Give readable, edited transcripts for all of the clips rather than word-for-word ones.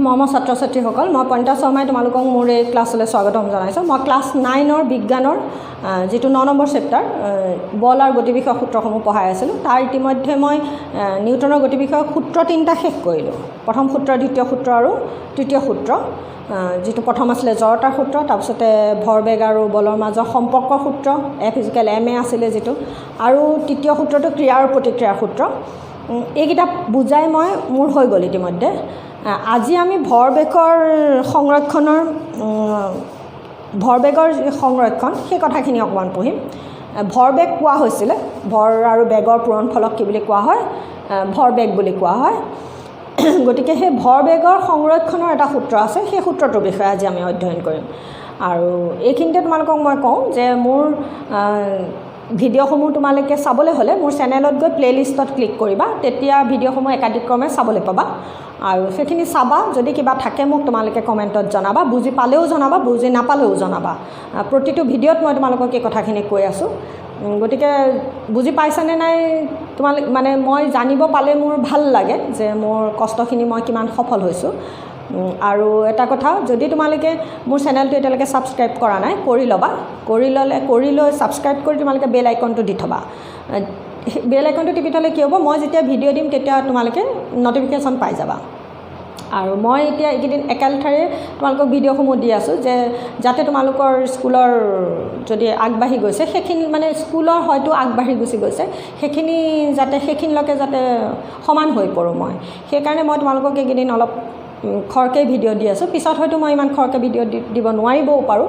মৰমৰ ছাত্ৰ ছাত্ৰীসকল, মই পণ্ডিতা শৰ্মাই তোমালোকক মোৰ এই ক্লাছলৈ স্বাগতম জনাইছোঁ। মই ক্লাছ 9ৰ বিজ্ঞানৰ যিটো 9 নম্বৰ চেপ্টাৰ বল আৰু গতি বিষয়ক সূত্ৰসমূহ পঢ়াই আছিলোঁ। তাৰ ইতিমধ্যে মই নিউটনৰ গতি বিষয়ক সূত্ৰ 3টা শেষ কৰিলোঁ। প্ৰথম সূত্ৰ, দ্বিতীয় সূত্ৰ আৰু তৃতীয় সূত্ৰ। যিটো প্ৰথম আছিলে জড়তাৰ সূত্ৰ, তাৰপিছতে ভৰবেগ আৰু বলৰ মাজৰ সম্পৰ্কৰ সূত্ৰ, F=ma আছিলে যিটো, আৰু তৃতীয় সূত্ৰটো ক্ৰিয়া আৰু প্ৰতিক্ৰিয়াৰ সূত্ৰ। এইকেইটা বুজাই মোৰ হৈ গ'ল ইতিমধ্যে। আজি আমি ভৰবেগৰ সংৰক্ষণ সেই কথাখিনি অকণমান পঢ়িম। ভৰবেগ কোৱা হৈছিলে, ভৰ আৰু বেগৰ পূৰণফলক কি বুলি কোৱা হয়? ভৰবেগ বুলি কোৱা হয়। গতিকে সেই ভৰবেগৰ সংৰক্ষণৰ এটা সূত্ৰ আছে, সেই সূত্ৰটোৰ বিষয়ে আজি আমি অধ্যয়ন কৰিম। আৰু এইখিনিতে তোমালোকক মই কওঁ যে মোৰ ভিডিঅ'সমূহ তোমালোকে চাবলৈ হ'লে মোৰ চেনেলত গৈ প্লে'লিষ্টত ক্লিক কৰিবা, তেতিয়া ভিডিঅ'সমূহ একাধিক্ৰমে চাবলৈ পাবা। আৰু সেইখিনি চাবা, যদি কিবা থাকে মোক তোমালোকে কমেণ্টত জনাবা, বুজি পালেও জনাবা, বুজি নাপালেও জনাবা। প্ৰতিটো ভিডিঅ'ত মই তোমালোকক এই কথাখিনি কৈ আছোঁ। গতিকে বুজি পাইছানে নাই তোমালোক, মানে মই জানিব পালে মোৰ ভাল লাগে যে মোৰ কষ্টখিনি মই কিমান সফল হৈছোঁ। আৰু এটা কথা, যদি তোমালোকে মোৰ চেনেলটো এতিয়ালৈকে ছাবস্ক্ৰাইব কৰা নাই, কৰি ল'বা। কৰি লৈ ছাবস্ক্ৰাইব কৰি তোমালোকে বেল আইকনটো দি থ'বা। বেল আইকনটো টিপি থ'লে কি হ'ব, মই যেতিয়া ভিডিঅ' দিম তেতিয়া তোমালোকে নটিফিকেশ্যন পাই যাবা। আৰু মই এতিয়া এইকেইদিন একেলেঠাৰে তোমালোকক ভিডিঅ'সমূহ দি আছোঁ যে যাতে তোমালোকৰ স্কুলৰ যদি আগবাঢ়ি গৈছে, সেইখিনি মানে স্কুলৰ হয়তো আগবাঢ়ি গুচি গৈছে, সেইখিনিলৈকে যাতে সমান হৈ পৰোঁ মই। সেইকাৰণে মই তোমালোকক এইকেইদিন অলপ খৰকৈ ভিডিঅ' দি আছোঁ। পিছত হয়তো মই ইমান খৰকৈ ভিডিঅ' দিব নোৱাৰিবও পাৰোঁ।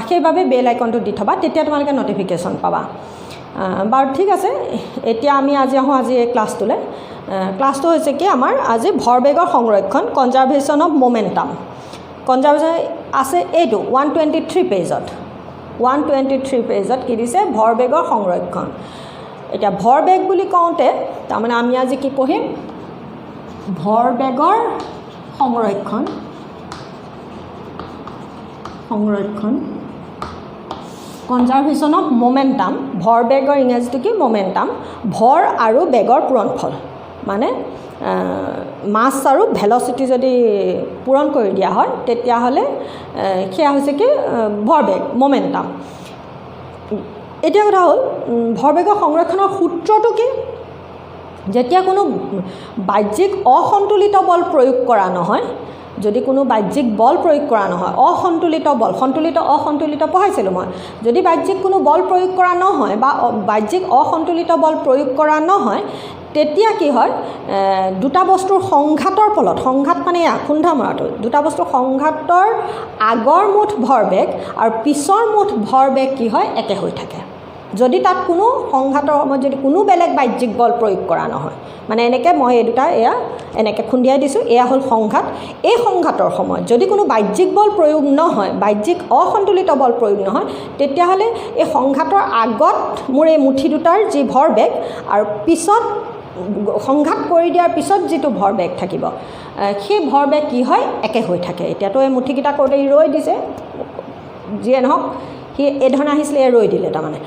সেইবাবে বেল আইকনটো দি থ'বা, তেতিয়া তোমালোকে নটিফিকেশ্যন পাবা। বাৰু ঠিক আছে, এতিয়া আমি আজি এই ক্লাছটোলৈ। ক্লাছটো হৈছে কি আমাৰ আজি ভৰবেগৰ সংৰক্ষণ, কনজাৰ্ভেশ্যন অফ মমেণ্টাম। কনজাৰ্ভেশ্যন আছে এইটো 123 পেজত। 123 পেজত কি দিছে? ভৰবেগৰ সংৰক্ষণ। এতিয়া ভৰবেগ বুলি কওঁতে তাৰমানে আমি আজি কি পঢ়িম? ভৰবেগৰ সংৰক্ষণ কনজাৰ্ভেশ্যন অফ মমেণ্টাম। ভৰবেগৰ ইংৰাজীটো কি? মমেণ্টাম। ভৰ আৰু বেগৰ পূৰণফল, মানে মাছ আৰু ভেলচিটি যদি পূৰণ কৰি দিয়া হয় তেতিয়াহ'লে সেয়া হৈছে কি? ভৰবেগ, মমেণ্টাম। এতিয়া কথা হ'ল, ভৰবেগৰ সংৰক্ষণৰ সূত্ৰটো কি? যেতিয়া কোনো বাহ্যিক অসন্তুলিত বল প্ৰয়োগ কৰা নহয়, যদি কোনো বাহ্যিক বল প্ৰয়োগ কৰা নহয়, অসন্তুলিত বল, অসন্তুলিত পঢ়াইছিলোঁ মই। যদি বাহ্যিক কোনো বল প্ৰয়োগ কৰা নহয় বা বাহ্যিক অসন্তুলিত বল প্ৰয়োগ কৰা নহয়, তেতিয়া কি হয়? দুটা বস্তুৰ সংঘাতৰ ফলত, সংঘাত মানে খুন্দা মৰাটো, দুটা বস্তুৰ সংঘাতৰ আগৰ মুঠ ভৰবেগ আৰু পিছৰ মুঠ ভৰবেগ কি হয়? একে হৈ থাকে। যদি তাত কোনো সংঘাতৰ সময়ত যদি কোনো বেলেগ বাহ্যিক বল প্ৰয়োগ কৰা নহয়, মানে এনেকৈ মই এই দুটা এনেকৈ খুন্দিয়াই দিছোঁ, এয়া হ'ল সংঘাত। এই সংঘাতৰ সময়ত যদি কোনো বাহ্যিক বল প্ৰয়োগ নহয়, বাহ্যিক অসন্তুলিত বল প্ৰয়োগ নহয়, তেতিয়াহ'লে এই সংঘাতৰ আগত মোৰ এই মুঠি দুটাৰ যি ভৰবেগ আৰু পিছত সংঘাত কৰি দিয়াৰ পিছত যিটো ভৰবেগ থাকিব, সেই ভৰবেগ কি হয়? একে হৈ থাকে। এতিয়াতো এই মুঠিকেইটা কৰোঁতে ৰৈ দিছে, যিয়ে নহওক সি এই ধৰণে আহিছিলে, ৰৈ দিলে। তাৰমানে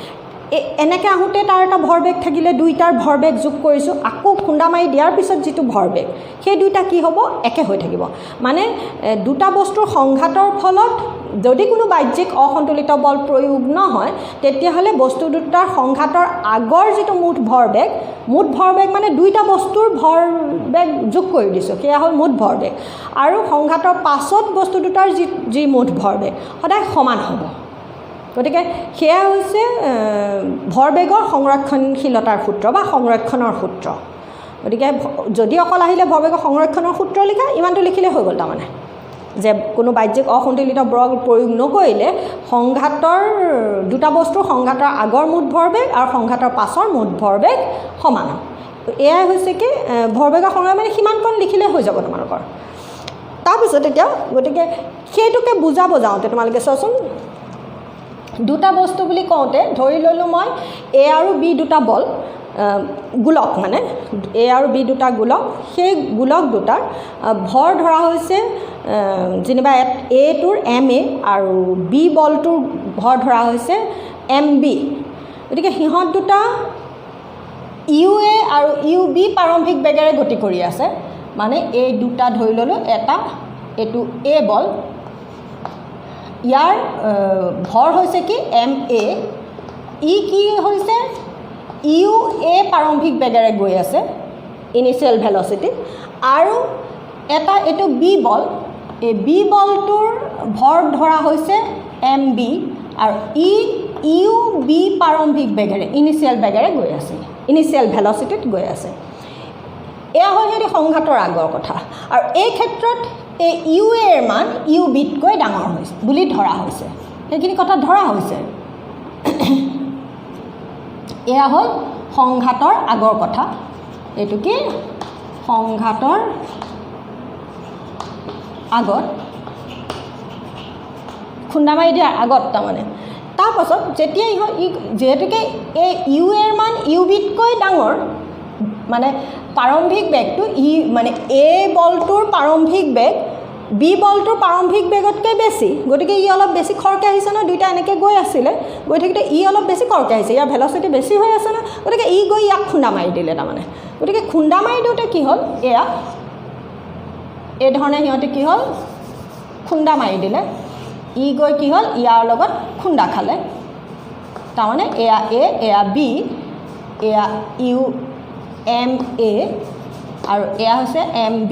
এনেকৈ আহোঁতে তাৰ এটা ভৰবেগ থাকিলে, দুইটাৰ ভৰবেগ যোগ কৰিছোঁ, আকৌ খুন্দা মাৰি দিয়াৰ পিছত যিটো ভৰবেগ, সেই দুইটা কি হ'ব? একে হৈ থাকিব। মানে দুটা বস্তুৰ সংঘাতৰ ফলত যদি কোনো বাহ্যিক অসন্তুলিত বল প্ৰয়োগ নহয়, তেতিয়াহ'লে বস্তু দুটাৰ সংঘাতৰ আগৰ যিটো মুঠ ভৰবেগ মানে দুইটা বস্তুৰ ভৰবেগ যোগ কৰি দিছোঁ, সেয়া হ'ল মুঠ ভৰবেগ। আৰু সংঘাতৰ পাছত বস্তু দুটাৰ যি মুঠ ভৰবেগ সদায় সমান হ'ব। গতিকে সেয়া হৈছে ভৰবেগৰ সংৰক্ষণশীলতাৰ সূত্ৰ বা সংৰক্ষণৰ সূত্ৰ। গতিকে যদি অকল আহিলে ভৰবেগৰ সংৰক্ষণৰ সূত্ৰ লিখা, ইমানটো লিখিলে হৈ গ'ল। তাৰমানে যে কোনো বাহ্যিক অসন্তুলিত বল প্ৰয়োগ নকৰিলে সংঘাতৰ দুটা বস্তুৰ সংঘাতৰ আগৰ মুঠ ভৰবেগ আৰু সংঘাতৰ পাছৰ মুঠ ভৰবেগ সমান। এয়াই হৈছে কি ভৰবেগৰ সংৰক্ষণ, মানে সিমানকণ লিখিলে হৈ যাব তোমালোকৰ। তাৰপিছত এতিয়া গতিকে সেইটোকে বুজাব যাওঁতে তোমালোকে চোৱাচোন, দুটা বস্তু বুলি কওঁতে ধৰি ল'লোঁ মই এ আৰু বি দুটা বল, গোলক, মানে এ আৰু বি দুটা গোলক। সেই গোলক দুটাৰ ভৰ ধৰা হৈছে যেনিবা এটোৰ MA আৰু বি বলটোৰ ভৰ ধৰা হৈছে MB। গতিকে সিহঁত দুটা UA আৰু UB প্ৰাৰম্ভিক বেগেৰে গতি কৰি আছে। মানে এই দুটা ধৰি ল'লোঁ এটা এইটো এ বল, ইয়াৰ ভৰ হৈছে কি MA, ই কি হৈছে UA প্ৰাৰম্ভিক বেগেৰে গৈ আছে ইনিচিয়েল ভেলচিটি, আৰু এটা এইটো বি বল, এই বি বলটোৰ ভৰ ধৰা হৈছে MB, আৰু UB প্ৰাৰম্ভিক বেগেৰে ইনিচিয়েল বেগেৰে গৈ আছে, ইনিচিয়েল ভেলচিটিত গৈ আছে। এয়া হ'ল সিহঁতি সংঘাতৰ আগৰ কথা। আৰু এই ক্ষেত্ৰত এই UAৰ মান UBতকৈ ডাঙৰ হৈছে বুলি ধৰা হৈছে, সেইখিনি কথা ধৰা হৈছে। এয়া হ'ল সংঘাতৰ আগৰ কথা। এইটো কি সংঘাতৰ আগত, খুন্দা মাৰি দিয়াৰ আগত তাৰমানে। তাৰপাছত যেতিয়া যিহেতুকে এই UAৰ মান UBতকৈ ডাঙৰ, মানে প্ৰাৰম্ভিক বেগটো মানে এ বলটোৰ প্ৰাৰম্ভিক বেগ বি বলটোৰ প্ৰাৰম্ভিক বেগতকৈ বেছি, গতিকে ই অলপ বেছি খৰকৈ আহিছে ন, দুইটা এনেকৈ গৈ আছিলে, গৈ থাকোঁতে ই অলপ বেছি খৰকৈ আহিছে, ইয়াৰ ভেলচিটি বেছি হৈ আছে ন, গতিকে ই গৈ ইয়াক খুন্দা মাৰি দিলে তাৰমানে। গতিকে খুন্দা মাৰি দিওঁতে কি হ'ল, এয়া এই ধৰণে সিহঁতে কি হ'ল খুন্দা মাৰি দিলে, ই গৈ কি হ'ল ইয়াৰ লগত খুন্দা খালে, তাৰমানে এয়া এ, এয়া বি, এয়া UMA আৰু এয়া হৈছে MB,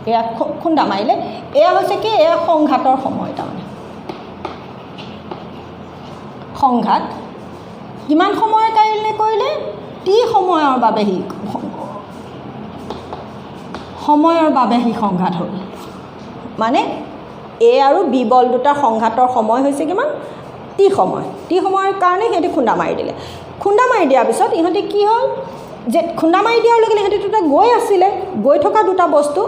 এয়া খুন্দা মাৰিলে। এয়া হৈছে কি এয়া সংঘাতৰ সময়, তাৰমানে সংঘাত কিমান সময়ৰ কাৰণে কৰিলে, টি সময়ৰ বাবে সি সংঘাত হ'ল, মানে এ আৰু বি বল দুটাৰ সংঘাতৰ সময় হৈছে কিমান টি সময়, টি সময়ৰ কাৰণে সিহঁতি খুন্দা মাৰি দিলে। খুন্দা মাৰি দিয়াৰ পিছত ইহঁতি কি হ'ল, যে খুন্দা মাৰি দিয়াৰ লগে লগে সিহঁতি দুটা গৈ আছিলে, গৈ থকা দুটা বস্তু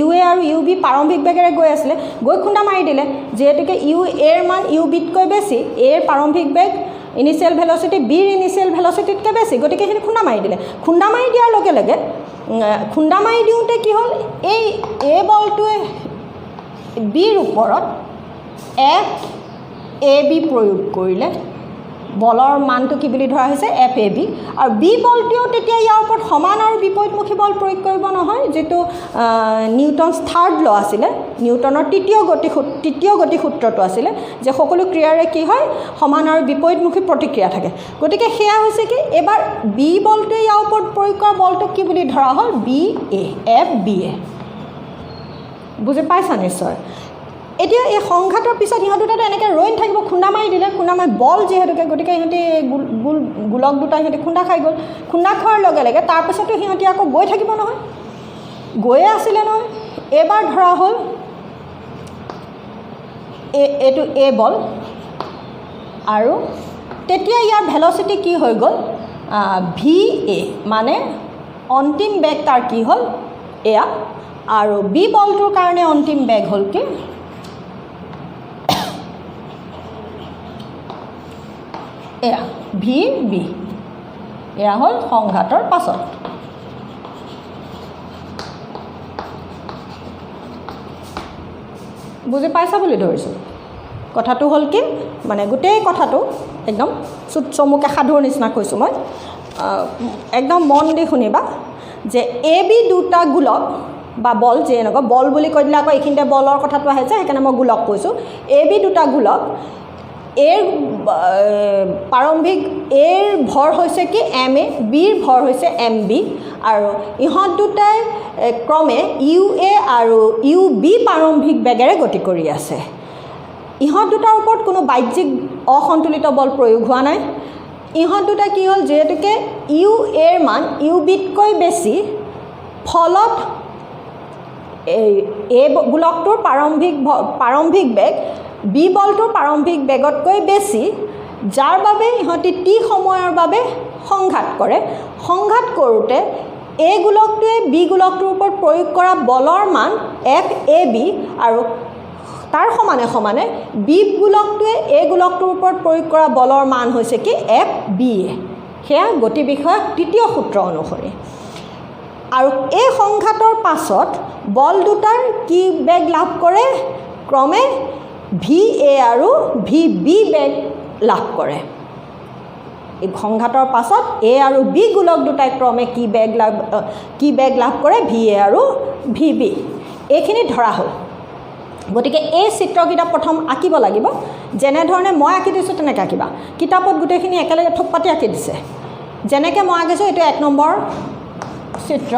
UA আৰু UB প্ৰাৰম্ভিক বেগেৰে গৈ আছিলে, গৈ খুন্দা মাৰি দিলে। যিহেতুকে UAৰ মান UBতকৈ বেছি, এৰ প্ৰাৰম্ভিক বেগ ইনিচিয়েল ভেলচিটি বিৰ ইনিচিয়েল ভেলচিটিতকৈ বেছি, গতিকে সিহঁতি খুন্দা মাৰি দিলে। খুন্দা মাৰি দিয়াৰ লগে লগে খুন্দা মাৰি দিওঁতে কি হ'ল, এই এ বলটোৱে বিৰ ওপৰত FAB প্ৰয়োগ কৰিলে, বলৰ মানটো কি বুলি ধৰা হৈছে FAB, আৰু বি বলটোৱেও তেতিয়া ইয়াৰ ওপৰত সমান আৰু বিপৰীতমুখী বল প্ৰয়োগ কৰিব নহয়, যিটো নিউটনছ থাৰ্ড ল আছিলে, নিউটনৰ তৃতীয় গতি সূত্ৰটো আছিলে, যে সকলো ক্ৰিয়াৰে কি হয় সমান আৰু বিপৰীতমুখী প্ৰতিক্ৰিয়া থাকে। গতিকে সেয়া হৈছে কি এবাৰ বি বলটোৱে ইয়াৰ ওপৰত প্ৰয়োগ কৰা বলটোক কি বুলি ধৰা হ'ল BA, FBA। বুজি পাইছা নিশ্চয়। এতিয়া এই সংঘাতৰ পিছত সিহঁত দুটাতো এনেকৈ ৰৈ নাথাকিব, খুন্দা মাৰি দিলে, খুন্দা মাৰি বল যিহেতুকে, গতিকে সিহঁতি গোলক দুটা সিহঁতি খুন্দা খাই গ'ল। খুন্দা খোৱাৰ লগে লগে তাৰপিছতো সিহঁতি আকৌ গৈ থাকিব নহয়, গৈয়ে আছিলে নহয়। এবাৰ ধৰা হ'ল এইটো এ বল, আৰু তেতিয়া ইয়াৰ ভেলচিটি কি হৈ গ'ল VA, মানে অন্তিম বেগ তাৰ কি হ'ল এয়া, আৰু বি বলটোৰ কাৰণে অন্তিম বেগ হ'ল কি এয়া VB। এয়া হ'ল সংঘাতৰ পাছত। বুজি পাইছা বুলি ধৰিছোঁ। কথাটো হ'ল কি মানে গোটেই কথাটো একদম চমুকে সাধুৰ নিচিনা কৈছোঁ মই, একদম মন দি শুনিবা যে AB দুটা গোলক বা বল, যে এনেকুৱা বল বুলি কৈ দিলে আকৌ এইখিনিতে বলৰ কথাটো আহে যে, সেইকাৰণে মই গোলক কৈছোঁ। AB দুটা গোলক, এৰ প্ৰাৰম্ভিক এৰ ভৰ হৈছে কি MA, বিৰ ভৰ হৈছে MB, আৰু ইহঁত দুটাই ক্ৰমে UA আৰু UB প্ৰাৰম্ভিক বেগেৰে গতি কৰি আছে। ইহঁত দুটাৰ ওপৰত কোনো বাহ্যিক অসন্তুলিত বল প্ৰয়োগ হোৱা নাই। ইহঁত দুটা কি হ'ল, যিহেতুকে UAৰ মান UBতকৈ বেছি, ফলত এই গোলকটোৰ প্ৰাৰম্ভিক বেগ বি বলটোৰ প্ৰাৰম্ভিক বেগতকৈ বেছি, যাৰ বাবে ইহঁতি টি সময়ৰ বাবে সংঘাত কৰে। সংঘাত কৰোঁতে এই গোলকটোৱে বি গোলকটোৰ ওপৰত প্ৰয়োগ কৰা বলৰ মান FAB, আৰু তাৰ সমানে সমানে বি গোলকটোৱে এই গোলকটোৰ ওপৰত প্ৰয়োগ কৰা বলৰ মান হৈছে কি FBA। সেয়া গতি বিষয়ক তৃতীয় সূত্ৰ অনুসৰি। আৰু এই সংঘাতৰ পাছত বল দুটাৰ কি বেগ লাভ কৰে, ক্ৰমে VA আৰু VB বেগ লাভ কৰে। এই সংঘাতৰ পাছত A আৰু B গোলক দুটাই ক্ৰমে কি বেগ লাভ কৰে, VA আৰু VB। এইখিনি ধৰা হ'ল। গতিকে এই চিত্ৰকেইটা প্ৰথম আঁকিব লাগিব যেনেধৰণে মই আঁকি দিছোঁ তেনেকৈ আঁকিবা কিতাপত গোটেইখিনি একেলগে থোপ পাতি আঁকি দিছে যেনেকৈ মই আঁকিছোঁ এইটো 1 নম্বৰ চিত্ৰ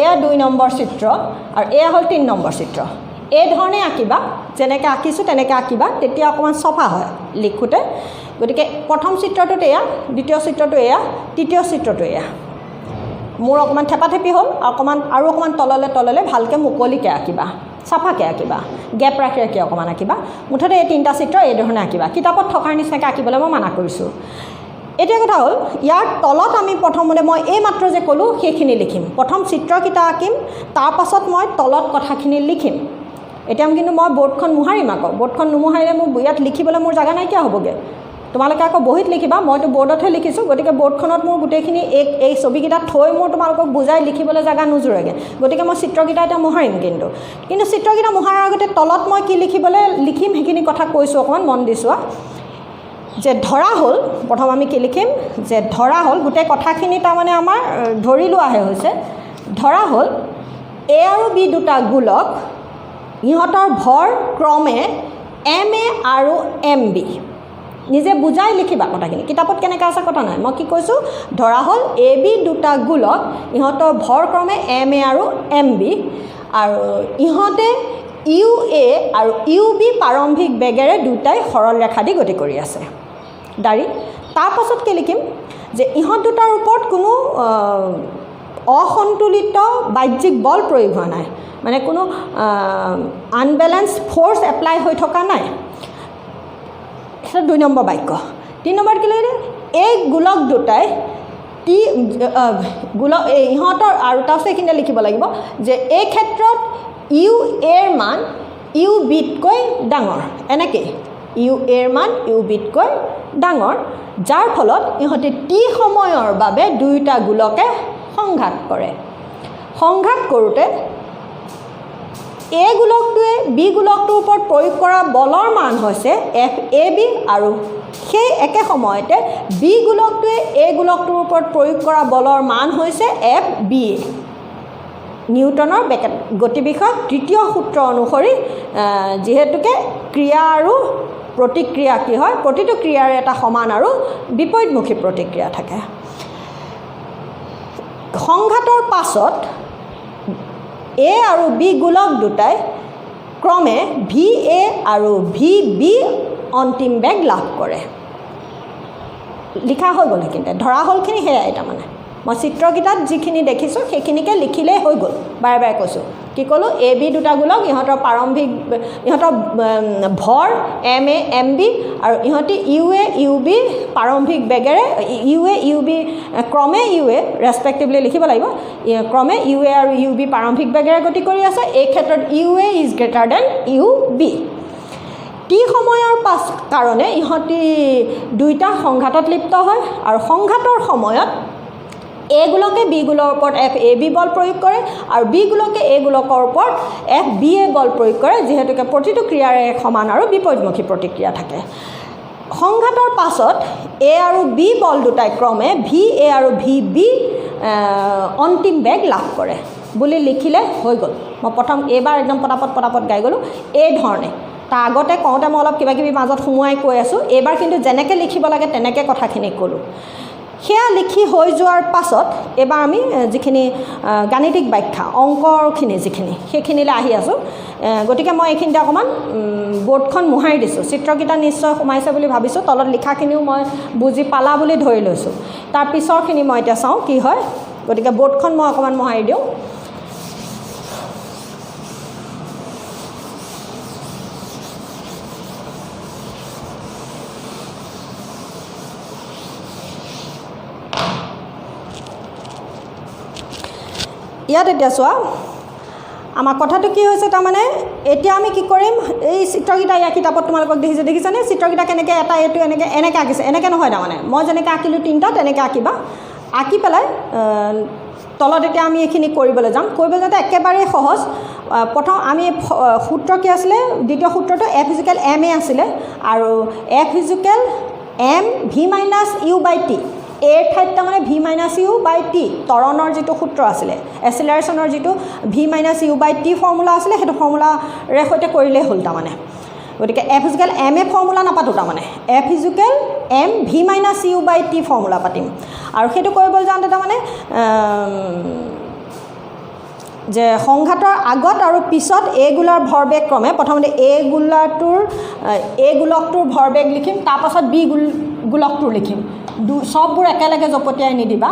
এয়া 2 নম্বৰ চিত্ৰ আৰু এয়া হ'ল 3 নম্বৰ চিত্ৰ এই ধৰণে আঁকিবা যেনেকৈ আঁকিছোঁ তেনেকৈ আঁকিবা তেতিয়া অকণমান চফা হয় লিখোঁতে গতিকে প্ৰথম চিত্ৰটোত এয়া দ্বিতীয় চিত্ৰটো এয়া তৃতীয় চিত্ৰটো এয়া মোৰ অকণমান থেপাথেপি হ'ল আৰু অকণমান তললৈ ভালকৈ মুকলিকৈ আঁকিবা চাফাকৈ আঁকিবা গেপ ৰাখি অকণমান আঁকিবা মুঠতে এই 3টা চিত্ৰ এই ধৰণে আঁকিবা কিতাপত থকাৰ নিচিনাকৈ আঁকিবলৈ মই মানা কৰিছোঁ এতিয়া কথা হ'ল ইয়াৰ তলত আমি প্ৰথমতে মই এই মাত্ৰ যে ক'লোঁ সেইখিনি লিখিম প্ৰথম চিত্ৰকেইটা আঁকিম তাৰ পাছত মই তলত কথাখিনি লিখিম এতিয়া কিন্তু মই বৰ্ডখন মোহাৰিম আকৌ বৰ্ডখন নোমোহাৰিলে মোৰ ইয়াত লিখিবলৈ মোৰ জাগা নাইকিয়া হ'বগৈ তোমালোকে আকৌ বহীত লিখিবা মইতো বৰ্ডতহে লিখিছোঁ গতিকে বৰ্ডখনত মোৰ গোটেইখিনি এই ছবিকেইটা থৈ মোৰ তোমালোকক বুজাই লিখিবলৈ জাগা নোজোৰেগৈ গতিকে মই চিত্ৰকেইটা এতিয়া মোহাৰিম কিন্তু চিত্ৰকেইটা মোহাৰাৰ আগতে তলত মই কি লিখিম সেইখিনি কথা কৈছোঁ অকণমান মন দিছোঁ যে ধৰা হ'ল প্ৰথম আমি কি লিখিম যে ধৰা হ'ল গোটেই কথাখিনি তাৰমানে আমাৰ ধৰি লোৱাহে হৈছে ধৰা হ'ল এ আৰু বি দুটা গোলক ইহঁতৰ ভৰ ক্ৰমে MA আৰু MB নিজে বুজাই লিখিবা কথাখিনি কিতাপত কেনেকৈ আছে কথা নাই মই কি কৈছোঁ ধৰা হ'ল AB দুটা গোলক ইহঁতৰ ভৰ ক্ৰমে MA আৰু MB আৰু ইহঁতে UA আৰু UB প্ৰাৰম্ভিক বেগেৰে দুটাই সৰল ৰেখা দি গতি কৰি আছে দাঁড়ি তাৰ পাছত কি লিখিম যে ইহঁত দুটাৰ ওপৰত কোনো অসন্তুলিত বাহ্যিক বল প্ৰয়োগ হোৱা নাই মানে কোনো আনবেলেন্স ফ'ৰ্চ এপ্লাই হৈ থকা নাই সেইটো 2 নম্বৰ বাক্য 3 নম্বৰ কি লিখিলে এই গোলক দুটাই গোলক ইহঁতৰ আৰু তাৰপিছত এইখিনিতে লিখিব লাগিব যে এই ক্ষেত্ৰত UA ৰ মান UBতকৈ ডাঙৰ এনেকৈ UA ৰ মান UBতকৈ ডাঙৰ যাৰ ফলত ইহঁতে T সময়ৰ বাবে দুয়োটা গোলকে সংঘাত কৰে সংঘাত কৰোঁতে A গোলকটোৱে B গোলকটোৰ ওপৰত প্ৰয়োগ কৰা বলৰ মান হৈছে FAB আৰু সেই একে সময়তে B গোলকটোৱে A গোলকটোৰ ওপৰত প্ৰয়োগ কৰা বলৰ মান হৈছে FBA নিউটনৰ গতিবিষয়ক তৃতীয় সূত্ৰ অনুসৰি যিহেতুকে ক্ৰিয়া আৰু প্ৰতিক্ৰিয়া কি হয় প্ৰতিটো ক্ৰিয়াৰ এটা সমান আৰু বিপৰীতমুখী প্ৰতিক্ৰিয়া থাকে সংঘাতৰ পাছত A আৰু B গোলক দুটাই ক্ৰমে VA আৰু VB অন্তিম বেগ লাভ কৰে লিখা হৈ গ'ল কিন্তু ধৰা হ'লখিনি সেয়াই তাৰমানে মই চিত্ৰকেইটাত যিখিনি দেখিছোঁ সেইখিনিকে লিখিলেই হৈ গ'ল বাৰে বাৰে কৈছোঁ কি ক'লোঁ AB দুটা গোলক ইহঁতৰ প্ৰাৰম্ভিক ইহঁতৰ ভৰ MA MB আৰু ইহঁতি UA UB প্ৰাৰম্ভিক বেগেৰে UA UB ক্ৰমে UA ৰেছপেক্টিভলি লিখিব লাগিব ক্ৰমে UA আৰু UB প্ৰাৰম্ভিক বেগেৰে গতি কৰি আছে এই ক্ষেত্ৰত UA is greater than UB T সময়ৰ কাৰণে ইহঁতি দুইটা সংঘাতত লিপ্ত হয় আৰু সংঘাতৰ সময়ত A গোলকে B গোলৰ ওপৰত FAB বল প্ৰয়োগ কৰে আৰু B গোলকে A গোলকৰ ওপৰত FBA বল প্ৰয়োগ কৰে যিহেতুকে প্ৰতিটো ক্ৰিয়াৰে সমান আৰু বিপৰীতমুখী প্ৰতিক্ৰিয়া থাকে সংঘাতৰ পাছত A আৰু B বল দুটাই ক্ৰমে VA আৰু VB অন্তিম বেগ লাভ কৰে বুলি লিখিলে হৈ গ'ল মই প্ৰথম এইবাৰ একদম পটাপট গাই গ'লোঁ এই ধৰণে তাৰ আগতে কওঁতে মই অলপ কিবা কিবি মাজত সোমোৱাই কৈ আছোঁ এইবাৰ কিন্তু যেনেকৈ লিখিব লাগে তেনেকৈ কথাখিনি ক'লোঁ সেয়া লিখি হৈ যোৱাৰ পাছত এবাৰ আমি যিখিনি গাণিতিক ব্যাখ্যা অংকৰখিনি যিখিনি সেইখিনিলৈ আহি আছোঁ গতিকে মই এইখিনিতে অকণমান বৰ্ডখন মোহাৰি দিছোঁ চিত্ৰকেইটা নিশ্চয় সোমাইছে বুলি ভাবিছোঁ তলত লিখাখিনিও মই বুজি পালা বুলি ধৰি লৈছোঁ তাৰ পিছৰখিনি মই এতিয়া চাওঁ কি হয় গতিকে বৰ্ডখন মই অকণমান মোহাৰি দিওঁ ইয়াত এতিয়া চোৱা আমাৰ কথাটো কি হৈছে তাৰমানে এতিয়া আমি কি কৰিম এই চিত্ৰকেইটা ইয়াৰ কিতাপত তোমালোকক দেখিছানে চিত্ৰকেইটা কেনেকৈ এটা এইটো এনেকৈ আঁকিছে এনেকৈ নহয় তাৰমানে মই যেনেকৈ আঁকিলোঁ 3টা তেনেকৈ আঁকিবা আঁকি পেলাই তলত এতিয়া আমি এইখিনি কৰিবলৈ যাওঁতে একেবাৰে সহজ প্ৰথম আমি সূত্ৰ কি আছিলে দ্বিতীয় সূত্ৰটো F = MA আছিলে আৰু F = M V - U/T এৰ ঠাইত তাৰমানে v minus U by t ত্বৰণৰ যিটো সূত্ৰ আছিলে এচিলাৰেশ্যনৰ যিটো v minus U by t formula আছিলে সেইটো ফৰ্মুলাৰে সৈতে কৰিলেই হ'ল তাৰমানে গতিকে F equal M a formula নাপাতোঁ তাৰমানে F equal m V minus U by t formula পাতিম আৰু সেইটো কৰিবলৈ যাওঁতে তাৰমানে যে সংঘাতৰ আগত আৰু পিছত এ গোলাৰ ভৰবেগ ক্ৰমে প্ৰথমতে এ গোলকটোৰ ভৰবেগ লিখিম তাৰপাছত বি গোলকটোৰ লিখিম সববোৰ একেলগে জপতিয়াই নিদিবা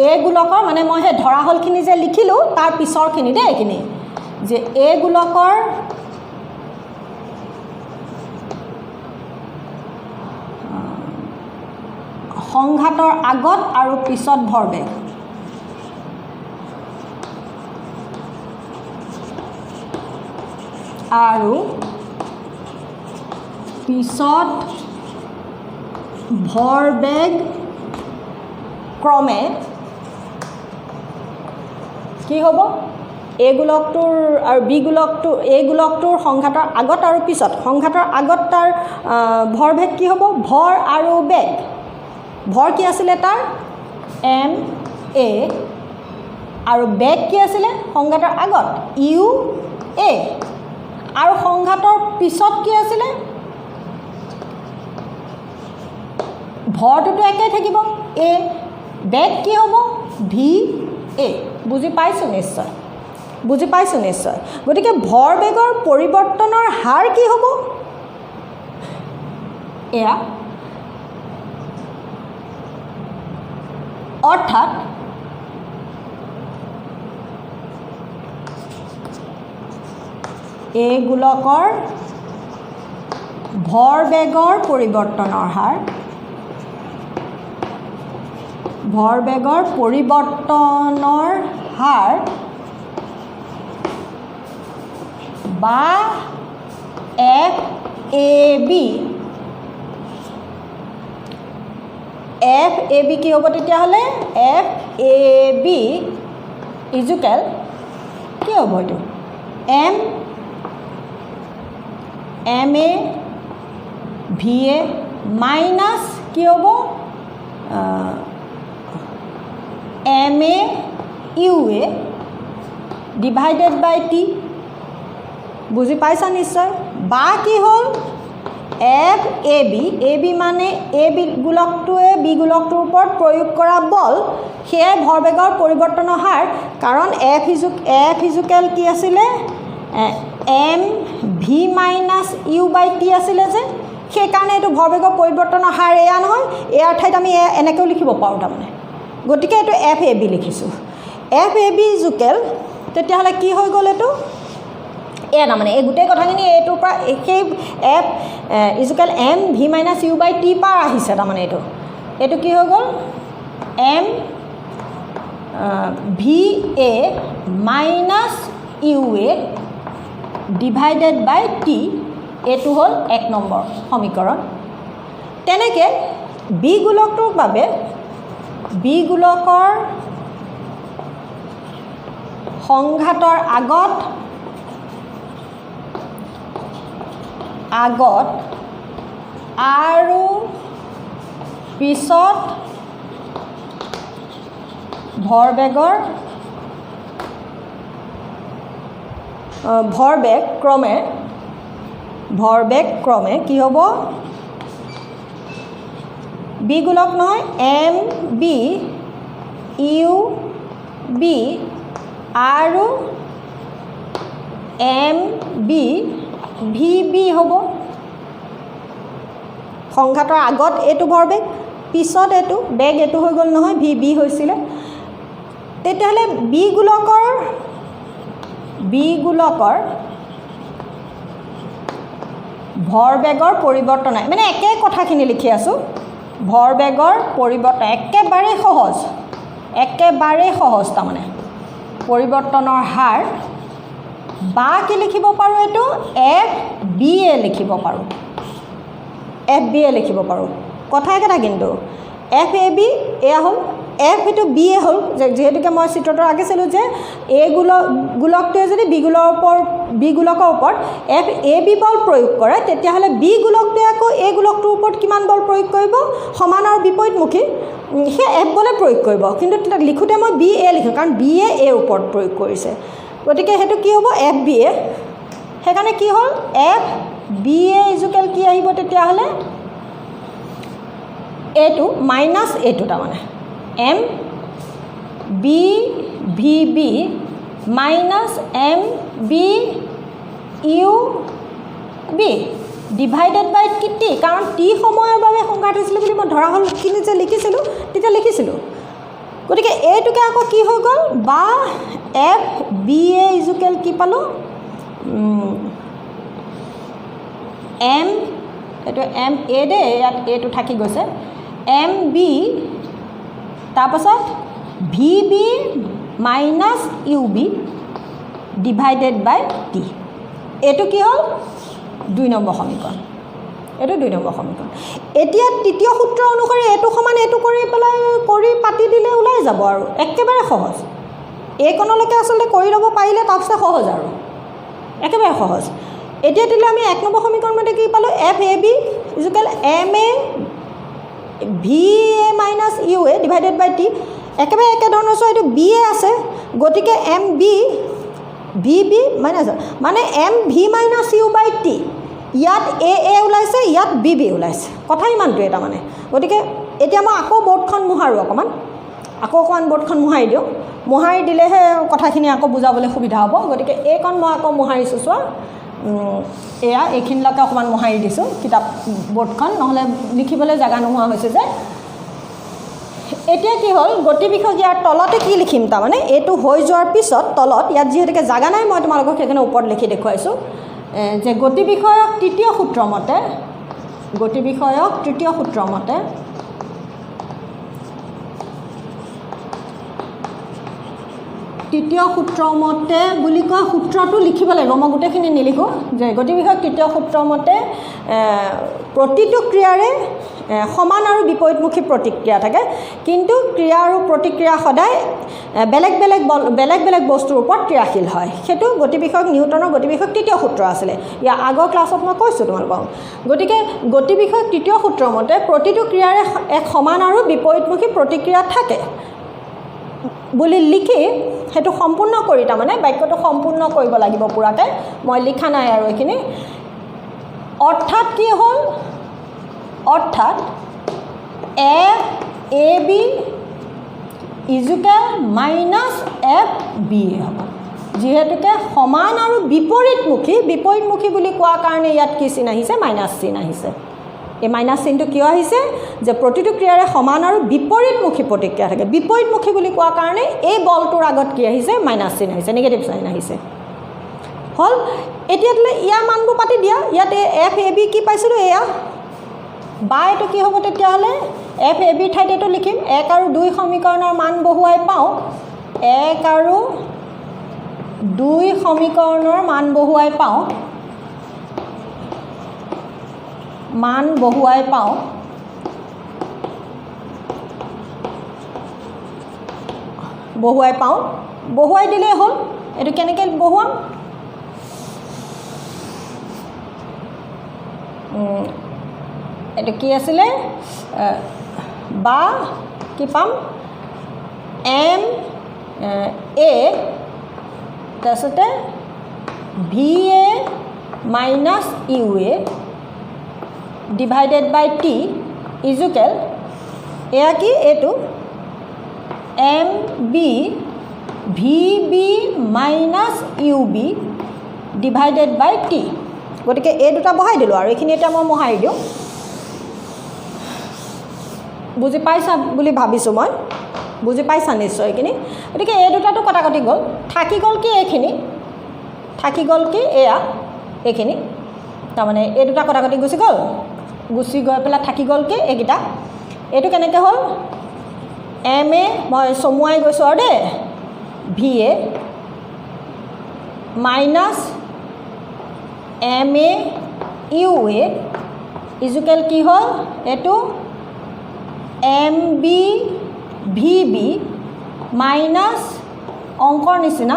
এ গোলকৰ মানে মই সেই ধৰাহলখিনি যে লিখিলোঁ তাৰ পিছৰখিনি দেই এইখিনি যে এ গোলকৰ সংঘাতৰ আগত আৰু পিছত ভৰবেগ আৰু পিছত ভৰবেগ ক্ৰমে কি হ'ব এ গোলকটোৰ আৰু বি গোলকটোৰ এ গোলকটোৰ সংঘাতৰ আগত আৰু পিছত সংঘাতৰ আগত তাৰ ভৰবেগ কি হ'ব ভৰ আৰু বেগ ভৰ কি আছিলে তাৰ এম এ আৰু বেগ কি আছিলে সংঘাতৰ আগত ইউ এ আৰু সংঘাতৰ পিছত কি আছিলে ভৰটোতো একেই থাকিব এ বেগ কি হ'ব ভি এ বুজি পাইছোঁ নিশ্চয় গতিকে ভৰবেগৰ পৰিৱৰ্তনৰ হাৰ কি হ'ব এয়া অৰ্থাৎ এ গোলকৰ ভৰবেগৰ পৰিৱৰ্তনৰ হাৰ বা এফ এ বি কি হ'ব তেতিয়াহ'লে এফ এ বি ইজুকেল কি হ'ব এইটো M A V A minus কি হ'ব M A U A divided by T বুজি পাইছা নিশ্চয় বা কি হ'ল এফ এ বি মানে এ বি গোলকটোৱে বি গোলকটোৰ ওপৰত প্ৰয়োগ কৰা বল সেয়াই ভৰবেগৰ পৰিৱৰ্তনৰ হাৰ কাৰণ এফ ইজুকেল কি আছিলে M V minus U by T আছিলে যে সেইকাৰণে এইটো ভৰবেগৰ পৰিৱৰ্তনৰ হাৰ এয়া নহয় ইয়াৰ ঠাইত আমি এনেকৈও লিখিব পাৰোঁ তাৰমানে গতিকে এইটো এফ এ বি লিখিছোঁ এফ এ বি ইজুকেল তেতিয়াহ'লে কি হৈ গ'ল এইটো এয়া তাৰমানে এই গোটেই কথাখিনি এইটোৰ পৰা সেই F equal m V minus U by t পাৰ আহিছে তাৰমানে এইটো কি হৈ গ'ল m v A minus U A divided by t এইটো হ'ল 1 নম্বৰ সমীকৰণ তেনেকৈ বি গোলকটোৰ বাবে বি গোলকৰ সংঘাতৰ আগত আৰু পিছত ভৰবেগ ক্ৰমে কি হ'ব বি গোলক নহয় এম বি ইউ বি আৰু এম বি ভি বি হ'ব সংঘাতৰ আগত এইটো ভৰবেগ পিছত এইটো বেগ এইটো হৈ গ'ল নহয় ভি বি হৈছিলে তেতিয়াহ'লে বি গোলকৰ ভৰবেগৰ পৰিৱৰ্তন নাই মানে একে কথাখিনি লিখি আছোঁ ভৰবেগৰ পৰিৱৰ্তন একেবাৰে সহজ তাৰমানে পৰিৱৰ্তনৰ হাৰ বা কি লিখিব পাৰোঁ এইটো এফ বি এ লিখিব পাৰোঁ কথা একেটা কিন্তু এফ এ বি এয়া হ'ল এফ সেইটো বি এ হ'ল যিহেতুকে মই চিত্ৰটো আঁকিছিলোঁ যে এ গোলকটোৱে যদি বি গোলকৰ ওপৰত এফ এ বি বল প্ৰয়োগ কৰে তেতিয়াহ'লে বি গোলকটোৱে আকৌ এ গোলকটোৰ ওপৰত কিমান বল প্ৰয়োগ কৰিব সমান আৰু বিপৰীতমুখী সেই এফ বলে প্ৰয়োগ কৰিব কিন্তু লিখোঁতে মই বি এ লিখোঁ কাৰণ বি এ এৰ ওপৰত প্ৰয়োগ কৰিছে গতিকে সেইটো কি হ'ব এফ বি এ সেইকাৰণে কি হ'ল এফ বি এ ইজুকেল কি আহিব তেতিয়াহ'লে এইটো মাইনাছ এইটো তাৰমানে m B V B minus m B U b divided by t কাৰণ টি সময়ৰ বাবে সংঘাত হৈছিলে বুলি মই ধৰা হ'লখিনি যে লিখিছিলোঁ তেতিয়া লিখিছিলোঁ গতিকে এইটোকে আকৌ কি হৈ গ'ল বা এফ বি এ ইজুকেল কি পালোঁ এম এইটো এম এ দে ইয়াত এইটো থাকি গৈছে এম বি তাৰপাছত v B minus u b divided by t এইটো কি হ'ল 2 নম্বৰ সমীকৰণ এইটো 2 নম্বৰ সমীকৰণ এতিয়া তৃতীয় সূত্ৰ অনুসৰি এইটো সমান এইটো কৰি পেলাই কৰি পাতি দিলে ওলাই যাব আৰু একেবাৰে সহজ এইকণলৈকে আচলতে কৰি ল'ব পাৰিলে তাৰপিছত সহজ আৰু একেবাৰে সহজ এতিয়া দিলে আমি 1 নম্বৰ সমীকৰণতে কি পালোঁ F A B equal M A V A minus U A divided by T একেবাৰে একেধৰণৰ চোৱা এইটো বি এ আছে গতিকে M B V B minus মানে M V minus U by T ইয়াত এ ওলাইছে ইয়াত বি বি ওলাইছে কথা ইমানটোৱে তাৰমানে গতিকে এতিয়া মই আকৌ বৰ্ডখন মোহাৰোঁ অকণমান বৰ্ডখন মোহাৰি দিওঁ মোহাৰি দিলেহে কথাখিনি আকৌ বুজাবলৈ সুবিধা হ'ব গতিকে এইকণ মই আকৌ মোহাৰিছোঁ চোৱা এয়া এইখিনিলৈকে অকণমান মোহাৰি দিছোঁ কিতাপ বৰ্ডখন নহ'লে লিখিবলৈ জেগা নোহোৱা হৈছে যে এতিয়া কি হ'ল গতি বিষয়ক ইয়াৰ তলতে কি লিখিম তাৰমানে এইটো হৈ যোৱাৰ পিছত তলত ইয়াত যিহেতুকে জেগা নাই মই তোমালোকক সেইকাৰণে ওপৰত লিখি দেখুৱাইছোঁ যে গতি বিষয়ক তৃতীয় সূত্ৰ মতে তৃতীয় সূত্ৰ মতে বুলি কোৱা সূত্ৰটো লিখিব লাগিব মই গোটেইখিনি নিলিখোঁ যে গতি বিষয়ক তৃতীয় সূত্ৰ মতে প্ৰতিটো ক্ৰিয়াৰে সমান আৰু বিপৰীতমুখী প্ৰতিক্ৰিয়া থাকে কিন্তু ক্ৰিয়া আৰু প্ৰতিক্ৰিয়া সদায় বেলেগ বেলেগ বস্তুৰ ওপৰত ক্ৰিয়াশীল হয় সেইটো গতি বিষয়ক নিউটনৰ গতি বিষয়ক তৃতীয় সূত্ৰ আছিলে ইয়াৰ আগৰ ক্লাছত মই কৈছোঁ তোমালোকক গতিকে গতি বিষয়ক তৃতীয় সূত্ৰৰ মতে প্ৰতিটো ক্ৰিয়াৰে এক সমান আৰু বিপৰীতমুখী প্ৰতিক্ৰিয়া থাকে বুলি লিখি সেইটো সম্পূৰ্ণ কৰি তাৰমানে বাক্যটো সম্পূৰ্ণ কৰিব লাগিব পুৰাকৈ মই লিখা নাই আৰু এইখিনি অৰ্থাৎ কি হ'ল অৰ্থাৎ F A B equal minus F b a হ'ব যিহেতুকে সমান আৰু বিপৰীতমুখী বুলি কোৱাৰ কাৰণে ইয়াত কি চিন আহিছে মাইনাছ চিন আহিছে এই মাইনাছ চিনটো কিয় আহিছে যে প্ৰতিটো ক্ৰিয়াৰে সমান আৰু বিপৰীতমুখী প্ৰতিক্ৰিয়া থাকে বিপৰীতমুখী বুলি কোৱাৰ কাৰণে এই বলটোৰ আগত কি আহিছে মাইনাছ চিন আহিছে নিগেটিভ চাইন আহিছে হ'ল এতিয়া দিলে ইয়াৰ মানবোৰ পাতি দিয়া ইয়াতে এফ এ বি কি পাইছিলোঁ এয়া বা এইটো কি হ'ব তেতিয়াহ'লে এফ এ বিৰ ঠাইত এইটো লিখিম 1 আৰু 2 সমীকৰণৰ মান বহুৱাই পাওঁ 1 আৰু 2 সমীকৰণৰ মান বহুৱাই পাওঁ বহুৱাই দিলেই হ'ল এইটো কেনেকৈ বহুৱাম এইটো কি আছিলে বা কি পাম এম এ তাৰপিছতে v A minus U A divided by t equal এয়া কি এইটো m B V B minus u b divided by t গতিকে এই দুটা বহাই দিলোঁ আৰু এইখিনি এতিয়া মই মোহাৰি দিওঁ বুজি পাইছা বুলি ভাবিছোঁ মই বুজি পাইছা নিশ্চয় এইখিনি গতিকে এই দুটাটো কটাকটি গ'ল থাকি গ'ল কি এয়া এইখিনি তাৰমানে এই দুটা কটাকটি গুচি গৈ পেলাই থাকি গ'ল কি এইকেইটা এইটো কেনেকৈ হ'ল এম এ মই চমুৱাই গৈছোঁ আৰু দেই V A minus M A U A equal কি হ'ল এইটো এম বি VB মাইনাছ অংকৰ নিচিনা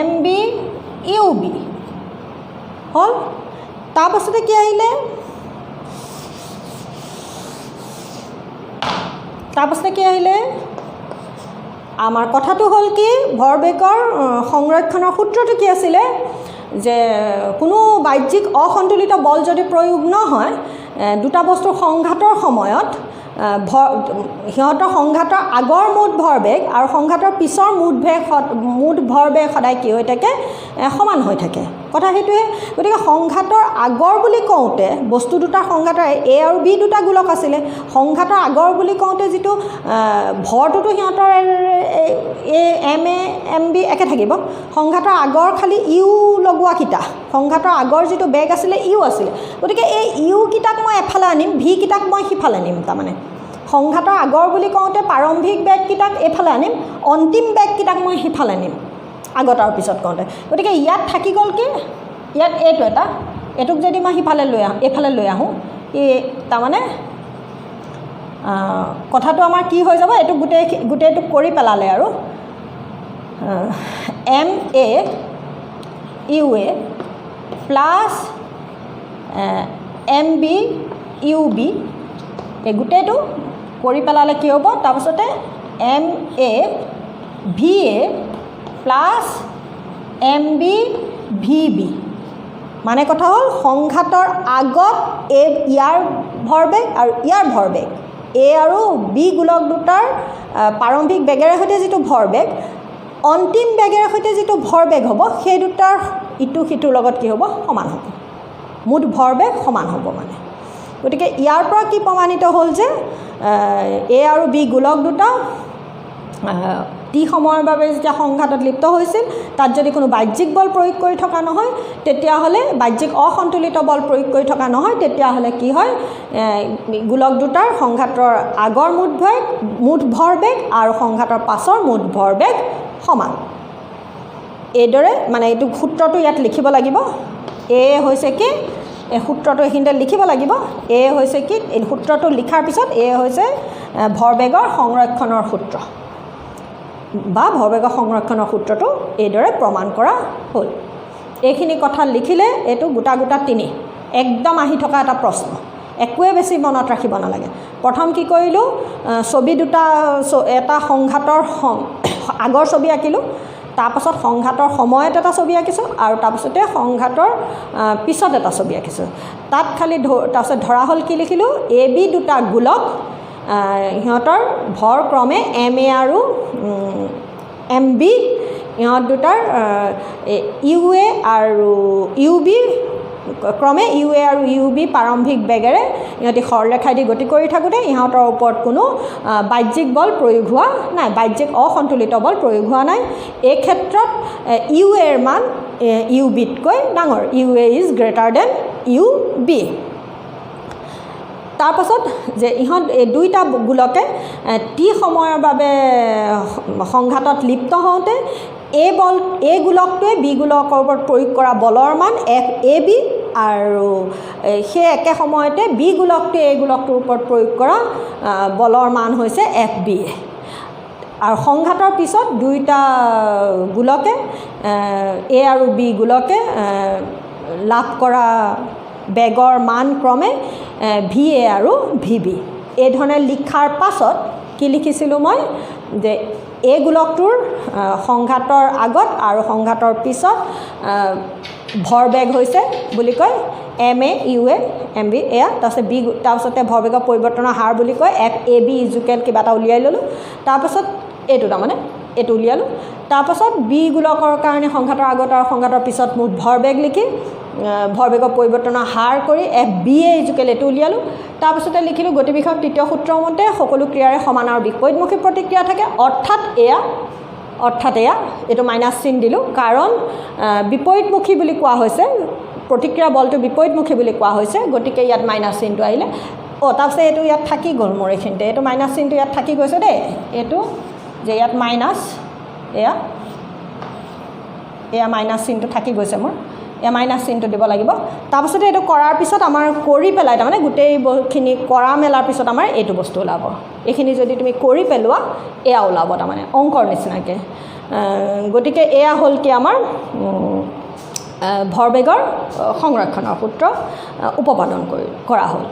MB UB হ'ল। তাৰপাছতে কি আহিলে, আমাৰ কথাটো হ'ল কি, ভৰবেগৰ সংৰক্ষণৰ সূত্ৰটো কি আছিলে যে কোনো বাহ্যিক অসন্তুলিত বল যদি প্ৰয়োগ নহয়, দুটা বস্তুৰ সংঘাতৰ সময়ত সিহঁতৰ সংঘাতৰ আগৰ মুঠ ভৰবেগ আৰু সংঘাতৰ পিছৰ মুঠ ভৰবেগ সদায় কি হৈ থাকে, সমান হৈ থাকে। কথা সেইটোৱে। গতিকে সংঘাতৰ আগৰ বুলি কওঁতে বস্তু দুটাৰ সংঘাতৰ A আৰু B দুটা গোলক আছিলে। সংঘাতৰ আগৰ বুলি কওঁতে যিটো ভৰটোতো সিহঁতৰ MA MB একে থাকিব। সংঘাতৰ আগৰ খালি ইউ লগোৱাকেইটা, সংঘাতৰ আগৰ যিটো বেগ আছিলে ইউ আছিলে। গতিকে এই ইউ কেইটাক মই এফালে আনিম, ভি কেইটাক মই সিফালে নিম। তাৰমানে সংঘাতৰ আগৰ বুলি কওঁতে প্ৰাৰম্ভিক বেগকেইটাক এইফালে আনিম, অন্তিম বেগকেইটাক মই সিফালে নিম আগত আৰু পিছত কওঁতে। গতিকে ইয়াত থাকি গ'ল কি, ইয়াত এইটো এটা, এইটোক যদি মই সিফালে এইফালে লৈ আহোঁ, তাৰমানে কথাটো আমাৰ কি হৈ যাব, এইটো গোটেইটো কৰি পেলালে আৰু MA UA plus MB UB এই গোটেইটো কৰি পেলালে কি হ'ব, তাৰপিছতে MA VA plus MB VB। মানে কথা হ'ল সংঘাতৰ আগত ইয়াৰ ভৰবেগ আৰু ইয়াৰ ভৰবেগ, A আৰু B গোলক দুটাৰ প্ৰাৰম্ভিক বেগেৰে সৈতে যিটো ভৰবেগ, অন্তিম বেগেৰে সৈতে যিটো ভৰবেগ হ'ব, সেই দুটাৰ ইটো সিটোৰ লগত কি হ'ব, সমান হ'ব, মুঠ ভৰবেগ সমান হ'ব। মানে গতিকে ইয়াৰ পৰা কি প্ৰমাণিত হ'ল যে A আৰু B গোলক দুটা টি সময়ৰ বাবে যেতিয়া সংঘাতত লিপ্ত হৈছিল, তাত যদি কোনো বাহ্যিক বল প্ৰয়োগ কৰি থকা নহয়, তেতিয়াহ'লে বাহ্যিক অসন্তুলিত বল প্ৰয়োগ কৰি থকা নহয়, তেতিয়াহ'লে কি হয়, গোলক দুটাৰ সংঘাতৰ আগৰ মুঠ ভৰবেগ আৰু সংঘাতৰ পাছৰ মুঠ ভৰবেগ সমান। এইদৰে মানে এইটো সূত্ৰটো ইয়াত লিখিব লাগিব। এ হৈছে কি, এই সূত্ৰটো এইখিনিতে লিখিব লাগিব। এ হৈছে কি, এই সূত্ৰটো লিখাৰ পিছত এ হৈছে ভৰবেগৰ সংৰক্ষণৰ সূত্ৰ বা ভৰবেগৰ সংৰক্ষণৰ সূত্ৰটো এইদৰে প্ৰমাণ কৰা হ'ল। এইখিনি কথা লিখিলে এইটো গোটা 3 একদম আহি থকা এটা প্ৰশ্ন, একোৱে বেছি মনত ৰাখিব নালাগে। প্ৰথম কি কৰিলোঁ, ছবি দুটা, এটা সংঘাতৰ আগৰ ছবি আঁকিলোঁ, তাৰপাছত সংঘাতৰ সময়ত এটা ছবি আঁকিছোঁ আৰু তাৰপিছতে সংঘাতৰ পিছত এটা ছবি আঁকিছোঁ। তাত খালি তাৰপিছত ধৰা হ'ল কি লিখিলোঁ, AB দুটা গোলক, সিহঁতৰ ভৰ ক্ৰমে MA আৰু MB, ইহঁত দুটাৰ UA আৰু UB ক্ৰমে UA আৰু UB প্ৰাৰম্ভিক বেগেৰে ইহঁতি সৰলৰেখাইদি গতি কৰি থাকোঁতে ইহঁতৰ ওপৰত কোনো বাহ্যিক বল প্ৰয়োগ হোৱা নাই, বাহ্যিক অসন্তুলিত বল প্ৰয়োগ হোৱা নাই। এই ক্ষেত্ৰত UA ৰ মান UBতকৈ ডাঙৰ, UA is greater than UB। তাৰপাছত যে ইহঁত এই দুইটা গোলকে টি সময়ৰ বাবে সংঘাতত লিপ্ত হওঁতে এই গোলকটোৱে বি গোলকৰ ওপৰত প্ৰয়োগ কৰা বলৰ মান FAB আৰু সেই একে সময়তে বি গোলকটোৱে এই গোলকটোৰ ওপৰত প্ৰয়োগ কৰা বলৰ মান হৈছে FBA। আৰু সংঘাতৰ পিছত দুইটা গোলকে A আৰু B গোলকে লাভ কৰা বেগৰ মান ক্ৰমে VA আৰু VB। এই ধৰণে লিখাৰ পাছত কি লিখিছিলোঁ মই, যে এই গোলকটোৰ সংঘাতৰ আগত আৰু সংঘাতৰ পিছত ভৰবেগ হৈছে বুলি কয় MA UA MB, এয়া তাৰপিছত B, তাৰপিছতে ভৰবেগৰ পৰিৱৰ্তনৰ হাৰ বুলি কয় FAB ইজুকেল কিবা এটা উলিয়াই ল'লোঁ। তাৰপাছত এইটো তাৰমানে এইটো উলিয়ালোঁ। তাৰপাছত B গোলকৰ কাৰণে সংঘাতৰ আগত আৰু সংঘাতৰ পিছত মুঠ ভৰবেগ লিখি ভৰবেগৰ পৰিৱৰ্তনৰ হাৰ কৰি FBA ইজুকেল এইটো উলিয়ালোঁ। তাৰপিছতে লিখিলোঁ গতি বিষয়ক তৃতীয় সূত্ৰৰ মতে সকলো ক্ৰিয়াৰে সমান আৰু বিপৰীতমুখী প্ৰতিক্ৰিয়া থাকে, অৰ্থাৎ এয়া এইটো মাইনাছ চিন দিলোঁ, কাৰণ বিপৰীতমুখী বুলি কোৱা হৈছে, প্ৰতিক্ৰিয়া বলটো বিপৰীতমুখী বুলি কোৱা হৈছে, গতিকে ইয়াত মাইনাছ চিনটো আহিলে। তাৰপিছত এইটো ইয়াত থাকি গ'ল মোৰ এইখিনিতে, এইটো মাইনাছ চিনটো ইয়াত থাকি গৈছে দেই, এইটো যে ইয়াত মাইনাছ, এয়া মাইনাছ চিনটো থাকি গৈছে মোৰ। এ মাইনাছ চিনটো দিব লাগিব তাৰপিছতে এইটো কৰাৰ পিছত আমাৰ কৰি পেলাই তাৰমানে গোটেইখিনি কৰা মেলাৰ পিছত আমাৰ এইটো বস্তু ওলাব এইখিনি যদি তুমি কৰি পেলোৱা এয়া ওলাব তাৰমানে অংকৰ নিচিনাকৈ গতিকে এয়া হ'ল কি আমাৰ ভৰবেগৰ সংৰক্ষণৰ সূত্ৰ উপপাদন কৰা হ'ল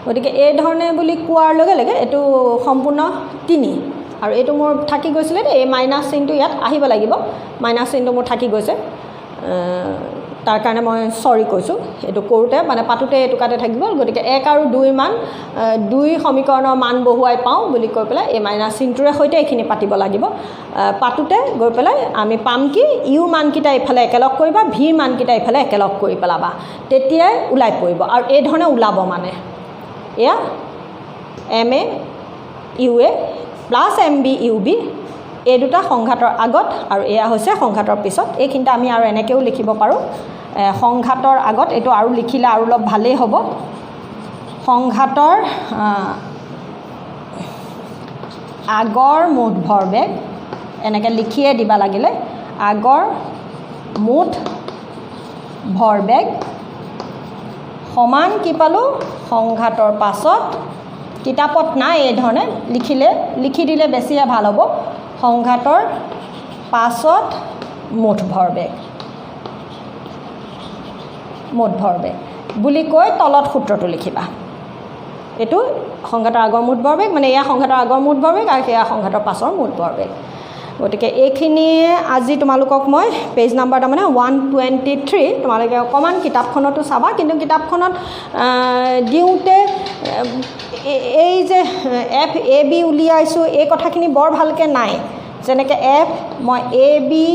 গতিকে এই ধৰণে বুলি কোৱাৰ লগে লগে এইটো সম্পূৰ্ণ 3 আৰু এইটো মোৰ থাকি গৈছিলে এই মাইনাছ চিনটো ইয়াত আহিব লাগিব মাইনাছ চিনটো মোৰ থাকি গৈছে তাৰ কাৰণে মই সৰি কৈছোঁ এইটো কৰোঁতে মানে পাতোতে এইটো কাটে থাকিব গতিকে 1 আৰু 2 মান 2 সমীকৰণৰ মান বহুৱাই পাওঁ বুলি কৈ পেলাই এই মাইনাছ চিনটোৰে সৈতে এইখিনি পাতিব লাগিব পাতোতে গৈ পেলাই আমি পাম কি ইউ মানকেইটা এইফালে একেলগ কৰিবা ভি মানকেইটা এইফালে একেলগ কৰি পেলাবা তেতিয়াই ওলাই পৰিব আৰু এই ধৰণে ওলাব মানে এয়া M A U A plus M B U B এই দুটা সংঘাতৰ আগত আৰু এয়া হৈছে সংঘাতৰ পিছত এইখিনিতে আমি আৰু এনেকৈও লিখিব পাৰোঁ সংঘাতৰ আগত এইটো আৰু লিখিলে আৰু অলপ ভালেই হ'ব সংঘাতৰ আগৰ মুঠ ভৰবেগ এনেকৈ লিখিয়ে দিবা লাগিলে আগৰ মুঠ ভৰবেগ সমান কি পালোঁ সংঘাতৰ পাছত কিতাপত নাই এই ধৰণে লিখি দিলে বেছিয়ে ভাল হ'ব সংঘাতৰ পাছত মুঠ ভৰবেগ বুলি কৈ তলত সূত্ৰটো লিখিবা এইটো সংঘাতৰ আগৰ মুঠ ভৰবেগ মানে এয়া সংঘাতৰ আগৰ মুঠ ভৰবেগ আৰু এয়া সংঘাতৰ পাছৰ মুঠ ভৰবেগ গতিকে এইখিনিয়ে আজি তোমালোকক মই পেজ নাম্বাৰ তাৰমানে 123 তোমালোকে অকণমান কিতাপখনতো চাবা কিন্তু কিতাপখনত দিওঁতে এই যে এফ এ বি উলিয়াইছোঁ এই কথাখিনি বৰ ভালকৈ নাই যেনেকৈ এফ মই এ বি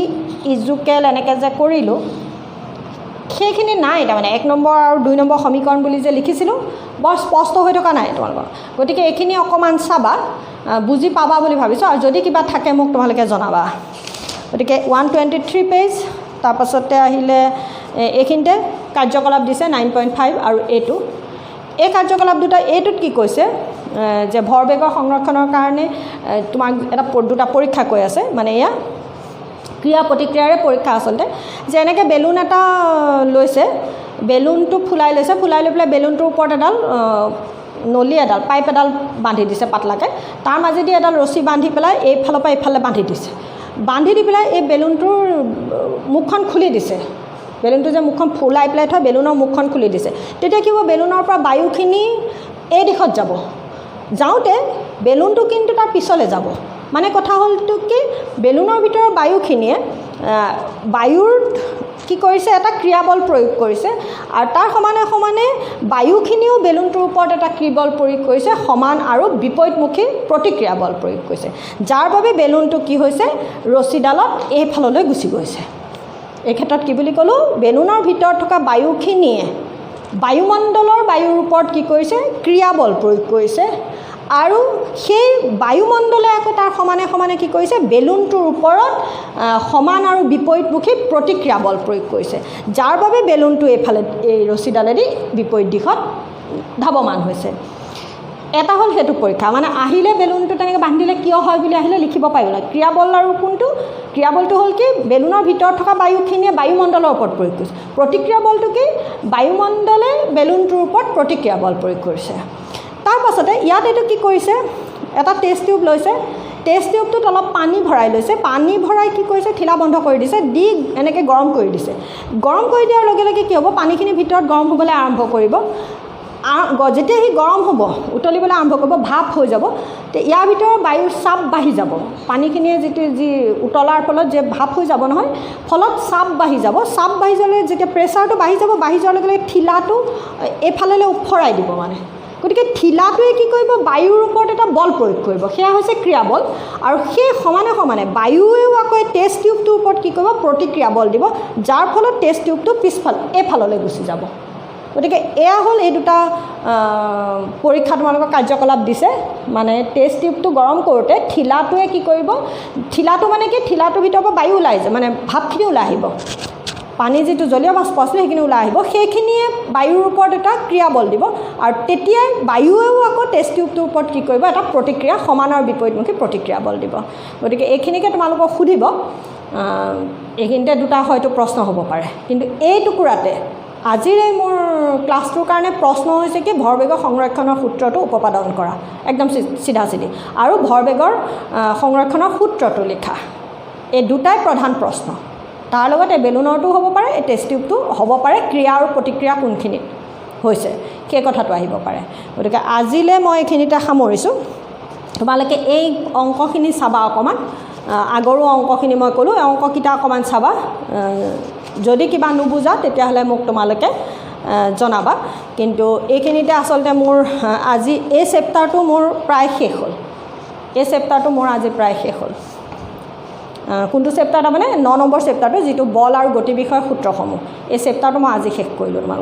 ইজুকেল এনেকৈ যে কৰিলোঁ সেইখিনি নাই তাৰমানে 1 নম্বৰ আৰু 2 নম্বৰ সমীকৰণ বুলি যে লিখিছিলোঁ বৰ স্পষ্ট হৈ থকা নাই তোমালোকৰ গতিকে এইখিনি অকণমান চাবা বুজি পাবা বুলি ভাবিছোঁ আৰু যদি কিবা থাকে মোক তোমালোকে জনাবা গতিকে 123 পেজ তাৰপাছতে আহিলে এইখিনিতে কাৰ্যকলাপ দিছে 9.5 আৰু এইটো এই কাৰ্যকলাপ দুটা এইটোত কি কৈছে যে ভৰবেগৰ সংৰক্ষণৰ কাৰণে তোমাক দুটা পৰীক্ষা কৈ আছে মানে এয়া ক্ৰিয়া প্ৰতিক্ৰিয়াৰে পৰীক্ষা আচলতে যে এনেকৈ বেলুন এটা লৈছে বেলুনটো ফুলাই লৈ পেলাই বেলুনটোৰ ওপৰত এডাল নলী এডাল পাইপ এডাল বান্ধি দিছে পাতলাকৈ তাৰ মাজেদি এডাল ৰছী বান্ধি পেলাই এইফালৰ পৰা এইফালে বান্ধি দিছে বান্ধি দি পেলাই এই বেলুনটোৰ মুখখন খুলি দিছে বেলুনটো যে মুখখন ফুলাই পেলাই থোৱা বেলুনৰ মুখখন খুলি দিছে তেতিয়া কি হ'ব বেলুনৰ পৰা বায়ুখিনি এই দিশত যাব যাওঁতে বেলুনটো কিন্তু তাৰ পিছলৈ যাব মানে কথা হ'লটো কি বেলুনৰ ভিতৰৰ বায়ুখিনিয়ে বায়ুৰ কি কৰিছে এটা ক্ৰিয়াবল প্ৰয়োগ কৰিছে আৰু তাৰ সমানে বায়ুখিনিও বেলুনটোৰ ওপৰত এটা ক্ৰিয়াবল প্ৰয়োগ কৰিছে সমান আৰু বিপৰীতমুখী প্ৰতিক্ৰিয়া বল প্ৰয়োগ কৰিছে যাৰ বাবে বেলুনটো কি হৈছে ৰছীডালত এইফাললৈ গুচি গৈছে এই ক্ষেত্ৰত কি বুলি ক'লোঁ বেলুনৰ ভিতৰত থকা বায়ুখিনিয়ে বায়ুমণ্ডলৰ বায়ুৰ ওপৰত কি কৰিছে ক্ৰিয়াবল প্ৰয়োগ কৰিছে আৰু সেই বায়ুমণ্ডলে আকৌ তাৰ সমানে কি কৰিছে বেলুনটোৰ ওপৰত সমান আৰু বিপৰীতমুখী প্ৰতিক্ৰিয়া বল প্ৰয়োগ কৰিছে যাৰ বাবে বেলুনটো এইফালে এই ৰছীডালেদি বিপৰীত দিশত ধাৱমান হৈছে এটা হ'ল সেইটো পৰীক্ষা মানে আহিলে বেলুনটো তেনেকৈ বান্ধিলে কিয় হয় বুলি আহিলে লিখিব পাৰিব ক্ৰিয়াবল আৰু কোনটো ক্ৰিয়াবলটো হ'ল কি বেলুনৰ ভিতৰত থকা বায়ুখিনিয়ে বায়ুমণ্ডলৰ ওপৰত প্ৰয়োগ কৰিছে প্ৰতিক্ৰিয়া বলটো কি বায়ুমণ্ডলে বেলুনটোৰ ওপৰত প্ৰতিক্ৰিয়া বল প্ৰয়োগ কৰিছে তাৰ পাছতে ইয়াত এইটো কি কৰিছে এটা টেষ্ট টিউব লৈছে টেষ্ট টিউবটোত অলপ পানী ভৰাই লৈছে পানী ভৰাই কি কৰিছে ঠিলা বন্ধ কৰি দিছে দি এনেকৈ গৰম কৰি দিছে গৰম কৰি দিয়াৰ লগে লগে কি হ'ব পানীখিনিৰ ভিতৰত গৰম হ'বলৈ আৰম্ভ কৰিব যেতিয়া সি গৰম হ'ব উতলিবলৈ আৰম্ভ কৰিব ভাপ হৈ যাব তে ইয়াৰ ভিতৰত বায়ুৰ চাপ বাঢ়ি যাব পানীখিনিয়ে যি উতলাৰ ফলত যে ভাপ হৈ যাব নহয় ফলত চাপ বাঢ়ি যালে যেতিয়া প্ৰেছাৰটো বাঢ়ি যোৱাৰ লগে লগে ঠিলাটো এইফাললৈ উফৰাই দিব মানে গতিকে ঠিলাটোৱে কি কৰিব বায়ুৰ ওপৰত এটা বল প্ৰয়োগ কৰিব সেয়া হৈছে ক্ৰিয়াবল আৰু সেই সমানে বায়ুৱেও আকৌ টেষ্ট টিউবটোৰ ওপৰত কি কৰিব প্ৰতিক্ৰিয়া বল দিব যাৰ ফলত টেষ্ট টিউবটো এইফাললৈ গুচি যাব গতিকে এয়া হ'ল এই দুটা পৰীক্ষা তোমালোকৰ কাৰ্যকলাপ দিছে মানে টেষ্ট টিউবটো গৰম কৰোঁতে ঠিলাটোৱে কি কৰিব ঠিলাটো মানে কি ঠিলাটোৰ ভিতৰৰ পৰা বায়ু ওলাই যায় মানে ভাপখিনি ওলাই আহিব পানী যিটো জলীয় বাষ্প আছিলে সেইখিনি ওলাই আহিব সেইখিনিয়ে বায়ুৰ ওপৰত এটা ক্ৰিয়াবল দিব আৰু তেতিয়াই বায়ুৱেও আকৌ টেষ্ট টিউবটোৰ ওপৰত কি কৰিব এটা প্ৰতিক্ৰিয়া সমান আৰু বিপৰীতমুখী প্ৰতিক্ৰিয়া বল দিব গতিকে এইখিনিকে তোমালোকক সুধিব এইখিনিতে দুটা হয়তো প্ৰশ্ন হ'ব পাৰে কিন্তু এই টুকুৰাতে আজিৰ এই মোৰ ক্লাছটোৰ কাৰণে প্ৰশ্ন হৈছে কি ভৰবেগৰ সংৰক্ষণৰ সূত্ৰটো উপপাদন কৰা একদম চিধা চিধি আৰু ভৰবেগৰ সংৰক্ষণৰ সূত্ৰটো লিখা এই দুটাই প্ৰধান প্ৰশ্ন তাৰ লগতে বেলুনৰটো হ'ব পাৰে এই টেষ্ট টিউবটো হ'ব পাৰে ক্ৰিয়া আৰু প্ৰতিক্ৰিয়া কোনখিনিত হৈছে সেই কথাটো আহিব পাৰে গতিকে আজিলৈ মই এইখিনিতে সামৰিছোঁ তোমালোকে এই অংকখিনি চাবা অকণমান আগৰো অংকখিনি মই ক'লোঁ এই অংককেইটা অকণমান চাবা যদি কিবা নুবুজা তেতিয়াহ'লে মোক তোমালোকে জনাবা কিন্তু এইখিনিতে আচলতে মোৰ আজি এই চেপ্টাৰটো মোৰ প্ৰায় শেষ হ'ল এই চেপ্টাৰটো মোৰ আজি প্ৰায় শেষ হ'ল কোনটো চেপ্টাৰ তাৰমানে 9 নম্বৰ চেপ্টাৰটো যিটো বল আৰু গতি বিষয়ৰ সূত্ৰসমূহ এই চেপ্টাৰটো মই আজি শেষ কৰিলোঁ তোমালোকক